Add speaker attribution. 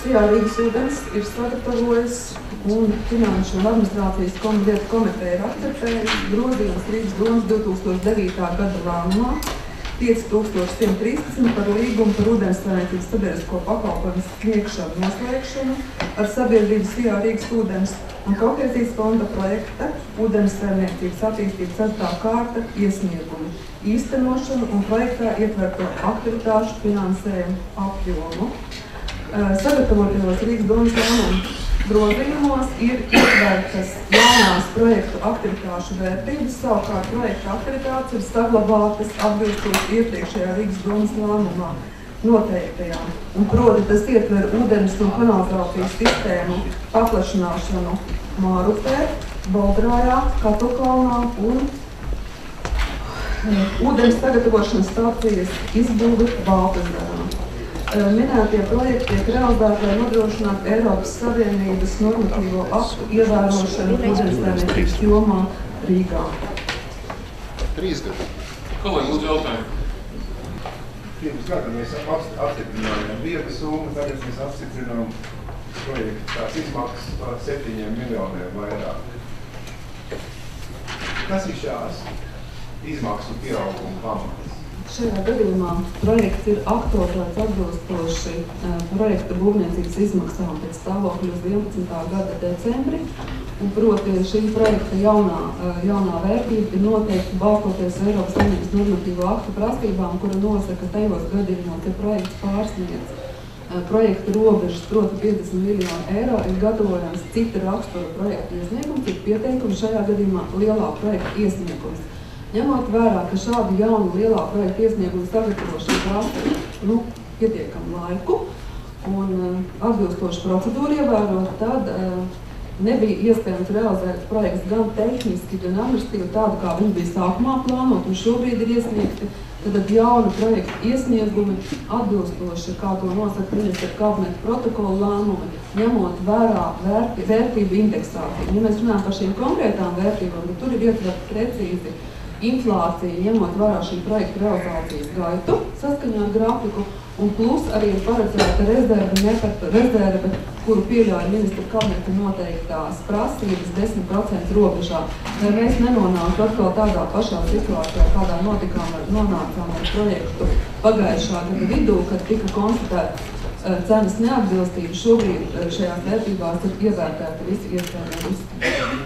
Speaker 1: SIA Rīgas ūdens ir sagatavojis un Finanšu un administrācijas lietu komiteja ir akceptējusi grozījums Rīgas domas 2009. Gada lēmumā 5113 par līgumu par ūdenssaimniecības sabiedrisko pakalpojumu sniegšanu noslēgšanu ar sabiedrību SIA Rīgas ūdens un kohēzijas fonda projekta ūdenssaimniecības attīstības 4. kārta iesniegumu, īstenošanu un projektā ietverto aktivitāšu finansējumu apjomu. Sagatavotajos Rīgas domas lēmumu grozījumos ir ietvertas jaunās projektu aktivitāšu vērtības, savukārt projektu aktivitātes ir saglabātas atbilstoši iepriekšējā Rīgas domas lēmumā noteiktajām. Un proti tas ietver ūdens un kanalizācijas sistēmu paplašināšanu Mārupē, Boldrājā, Katukalnā un ūdens sagatavošanas stācijas izbūvi Baltezerā. Minētie projekti tiek realizēti, lai nodrošinātu Eiropas Savienības normatīvo aktu ievērošanu ūdenssaimniecības jomā Rīgā.
Speaker 2: 3 gadi.
Speaker 3: Kolēģi, lūdzu jautājumu.
Speaker 2: Pirms gada mēs apstiprinājām vienu summu, tagad mēs apstiprinām projektu. Tās izmaksas par 7 miljoniem vairāk. Kas ir šās izmaksu pieauguma pamats?
Speaker 1: Šajā gadījumā projekts ir aktualizēts atbilstoši projekta būvniecības izmaksām pēc stāvokļa uz 11. gada decembri. Un proti šī projekta jaunā vērtība ir noteikti balstoties Eiropas Savienības normatīvo aktu prasībām, kura nosaka tajos gadījumos, ja projekts pārsniedz projekta robežas, proti 50 miljonu eiro, ir gatavojams cita rakstura projekta iesniegums, ir pieteikums šajā gadījumā lielā projekta iesniegums. Ņemot vērā, ka šādu jaunu lielā projekta iesniegumu sagatavošanu prasa pietiekamu laiku un atbilstošu procedūru ievērot, tad nebija iespējams realizēt projekts gan tehniski, gan administratīvi tādu, kā viņi bija sākumā plānot, un šobrīd ir iesniegti tad jauna projekta iesniegumi atbilstoši, kā to nosaka ministra kabineta protokola lēmumi, ņemot vērā vērtību indeksāciju. Ja mēs runājam par šīm konkrētām vērtībām, tad tur ir ietverta precīzi inflācija, ņemot vērā šī projekta realizācijas gaitu saskaņā ar grafiku, un plus arī ir paredzēta rezerve, kuru pieļauj ministra kabineta noteiktās prasības 10% robežā. Lai mēs nenonāktu atkal tādā pašā situācijā, kādā nonācām ar projektu pagājušā gada vidū, kad tika konstatēta cenas neatbilstība, šobrīd šajās vērtībās ir ievērtēta visi iespējami riski.